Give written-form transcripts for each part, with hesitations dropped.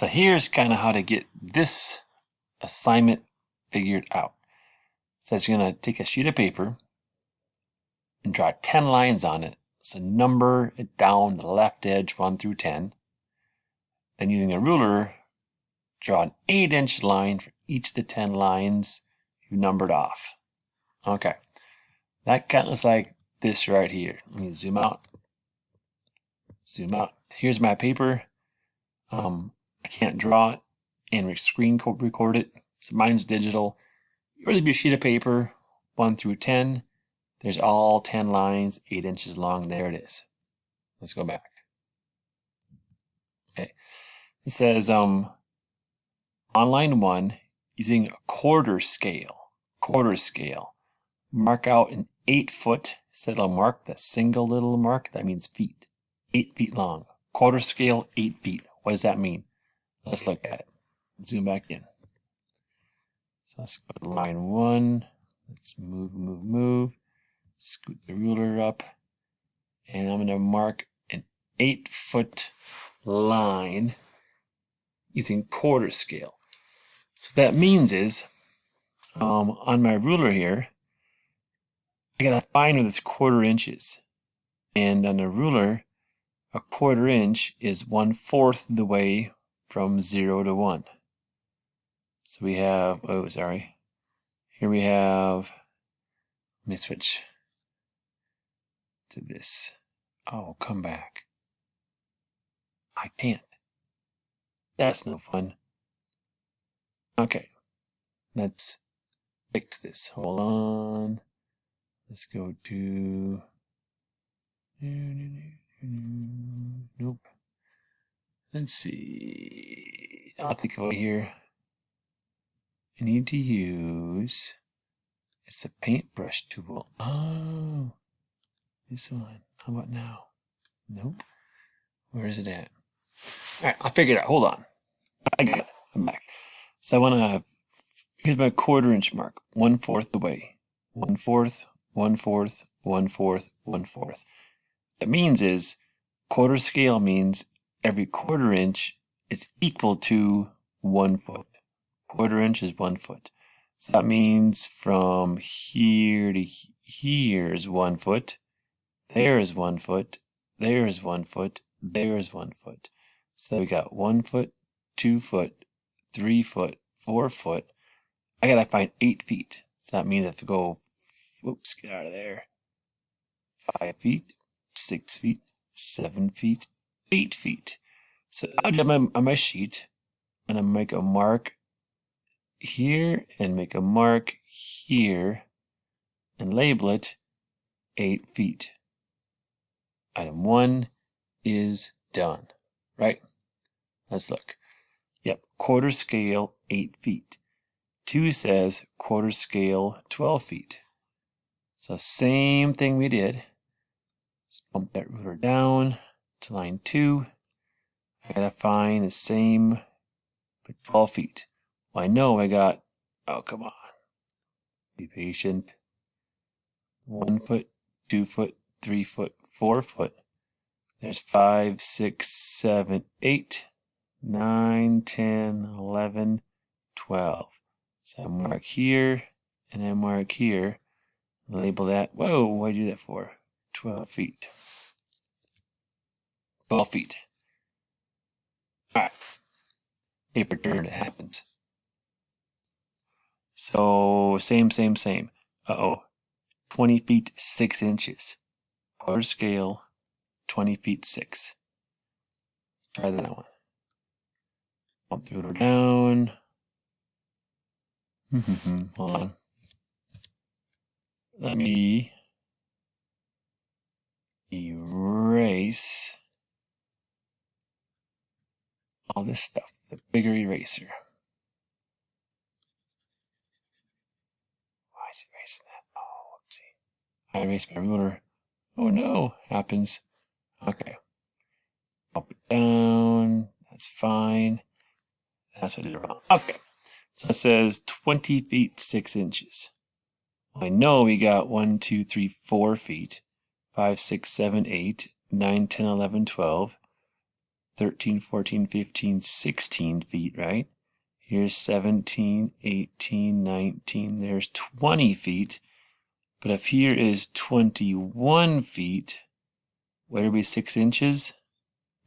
So here's kind of how to get this assignment figured out. It says you're going to take a sheet of paper and draw 10 lines on it. So number it down the left edge 1 through 10. Then using a ruler, draw an 8-inch line for each of the 10 lines you numbered off. Okay, that kind of looks like this right here. Let me zoom out. Zoom out. Here's my paper. I can't draw it and screen record it, so mine's digital. Yours would be a sheet of paper, 1 through 10. There's all 10 lines, 8 inches long. There it is. Let's go back. Okay. It says on line 1, using a quarter scale, mark out an 8-foot, instead of mark that single little mark, that means feet, 8 feet long. Quarter scale, 8 feet. What does that mean? Let's look at it. Zoom back in. So let's go to line 1. Let's move. Scoot the ruler up. And I'm going to mark an 8-foot line using quarter scale. So that means is, on my ruler here, I got to find where this quarter inches. And on the ruler, a quarter inch is 1/4 the way from 0 to 1. So we have, here we have, let me switch to this. Oh, come back. I can't. That's no fun. Okay, let's fix this. Hold on. Let's go to, nope. Let's see. I'll think over here. I need to use, it's a paintbrush tool. Oh, this one. How about now? Nope. Where is it at? All right, I'll figure it out. Hold on. I got it. I'm back. So I want to, here's my quarter inch mark. 1/4 the way. 1/4, 1/4, 1/4, 1/4. That means is, quarter scale means every quarter inch is equal to 1 foot. Quarter inch is 1 foot. So that means from here to here is 1 foot. There is 1 foot. There is 1 foot. There is 1 foot. So we got 1 foot, 2 foot, 3 foot, 4 foot. I gotta find 8 feet. So that means I have to go, whoops, get out of there. 5 feet, 6 feet, 7 feet, 8 feet. So I'll do on my sheet, and I'm gonna make a mark here and make a mark here and label it 8 feet. Item 1 is done, right? Let's look. Yep, quarter scale 8 feet. 2 says quarter scale 12 feet. So same thing we did. Let's bump that ruler down to line 2. I gotta find the same, but 12 feet. Well, I know I got, oh, come on. Be patient. 1 foot, 2 foot, 3 foot, 4 foot. There's 5, 6, 7, 8, 9, 10, 11, 12. So I mark here, and I mark here. Label that. Whoa, what did I do that for? 12 feet. 12 feet. All right. Paper turn, it happens. So, same. Uh-oh. 20 feet, 6 inches. Quarter scale, 20 feet, 6. Let's try that one. Bump the ruler down. Hold on. Let me erase all this stuff. The bigger eraser. Why is it erasing that? Oh, whoopsie. I erased my ruler. Oh no, happens. Okay. Bump it down. That's fine. That's what I did wrong. Okay. So it says 20 feet, 6 inches. Well, I know we got 1, 2, 3, 4 feet. 5, 6, 7, 8, 9, 10, 11, 12. 13, 14, 15, 16 feet, right? Here's 17, 18, 19, there's 20 feet. But if here is 21 feet, where would be 6 inches?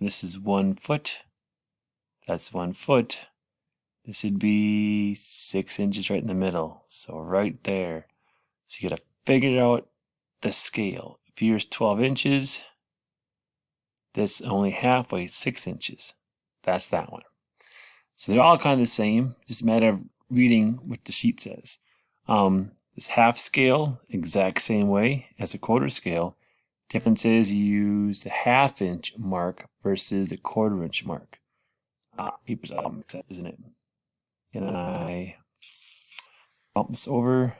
This is 1 foot. That's 1 foot. This would be 6 inches right in the middle. So right there. So you gotta figure out the scale. If here's 12 inches, this only halfway 6 inches. That's that one. So they're all kind of the same, just a matter of reading what the sheet says. This half scale, exact same way as a quarter scale. Difference is you use the half-inch mark versus the quarter-inch mark. Paper's all mixed up, isn't it? Can I bump this over?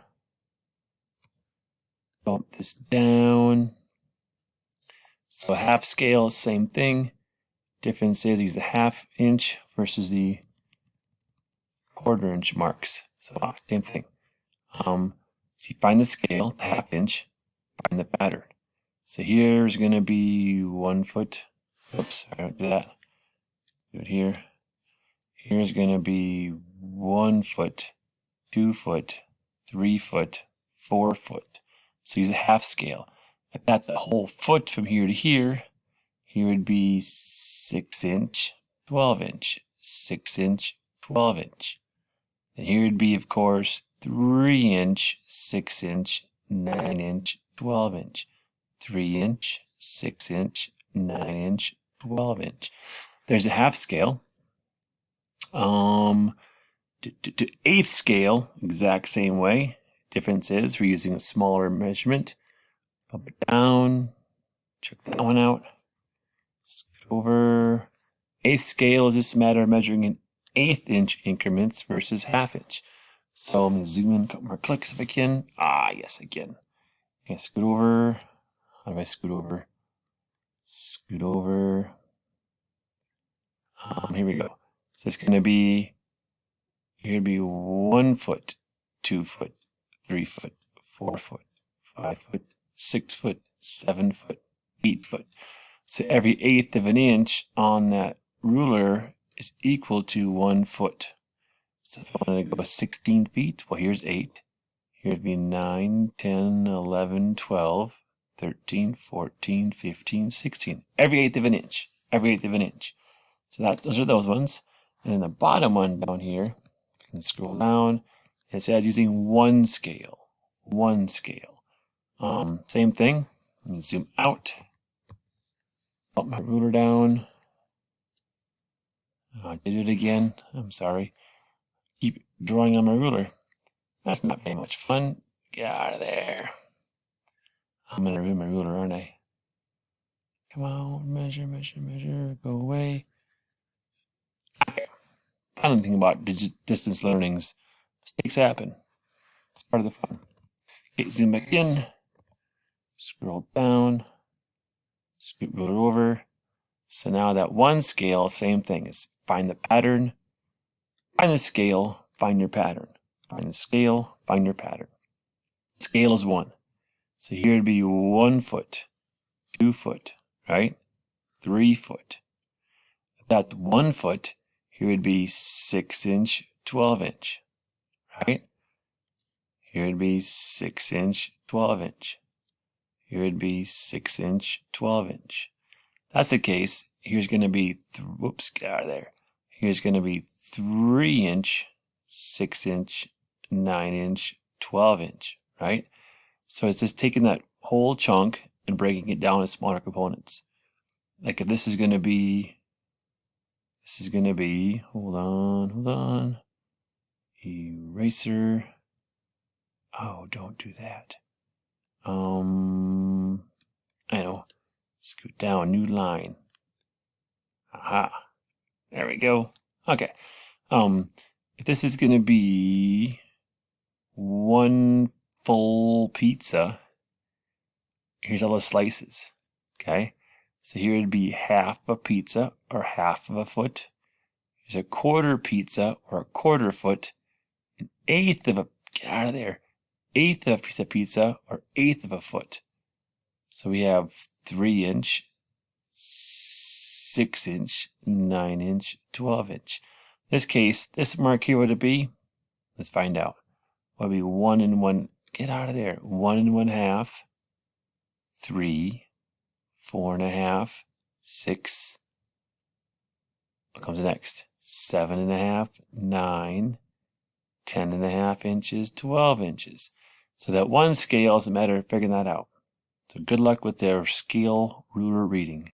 Bump this down. So half scale, same thing. Difference is use the half-inch versus the quarter-inch marks. So same thing. So you find the scale, the half-inch, find the pattern. So here's going to be 1 foot. Oops, I don't do that. Do it here. Here's going to be 1 foot, 2 foot, 3 foot, 4 foot. So use a half scale. If that's the whole foot from here to here, here would be 6 inch, 12 inch, 6 inch, 12 inch. And here would be, of course, 3 inch, 6 inch, 9 inch, 12 inch. 3 inch, 6 inch, 9 inch, 12 inch. There's a half scale. To eighth scale, exact same way. Difference is we're using a smaller measurement. Bump it down. Check that one out. Scoot over. Eighth scale is just a matter of measuring in 1/8 inch increments versus half-inch. So I'm going to zoom in a couple more clicks if I can. Yes, I can. Okay, scoot over. How do I scoot over? Scoot over. Here we go. So it's going to be, here would be 1 foot, 2 foot, 3 foot, 4 foot, 5 foot, 6 foot, 7 foot, 8 foot. So every 1/8 of an inch on that ruler is equal to 1 foot. So if I want to go 16 feet, well, here's 8. Here would be 9, 10, 11, 12, 13, 14, 15, 16. Every 1/8 of an inch. Every 1/8 of an inch. So those are those ones. And then the bottom one down here, you can scroll down. It says using 1 scale. 1 scale. Same thing. Let me zoom out. Bump my ruler down. I did it again. I'm sorry. Keep drawing on my ruler. That's not very much fun. Get out of there. I'm going to ruin my ruler, aren't I? Come on, measure, measure, measure. Go away. Okay. Fun thing about distance learnings. Mistakes happen. It's part of the fun. Okay, zoom back in. Scroll down. Scoot ruler over. So now that 1 scale, same thing. Is find the pattern. Find the scale. Find your pattern. Find the scale. Find your pattern. Scale is 1. So here would be 1 foot, 2 foot, right? 3 foot. If that's 1 foot, here would be 6 inch, 12 inch, right? Here would be 6 inch, 12 inch. Here would be 6 inch, 12 inch. That's the case. Here's going to be, whoops, get out of there. Here's going to be 3 inch, 6 inch, 9 inch, 12 inch, right? So it's just taking that whole chunk and breaking it down into smaller components. Like if this is going to be, hold on, eraser. Oh, don't do that. I know. Scoot down, new line. Aha. There we go. Okay. If this is going to be 1 full pizza, here's all the slices. Okay. So here would be half a pizza or half of a foot. Here's a quarter pizza or a quarter foot. An eighth of a, get out of there, eighth of a piece of pizza or eighth of a foot. So we have 3 inch, 6 inch, 9 inch, 12 inch. In this case, this mark here, would it be? Let's find out. Would be 1 and 1. Get out of there. 1 and 1/2, 3, 4 1/2, 6. What comes next? 7 1/2, 9, 10 1/2 inches, 12 inches. So that one scale is a matter of figuring that out. So good luck with their scale ruler reading.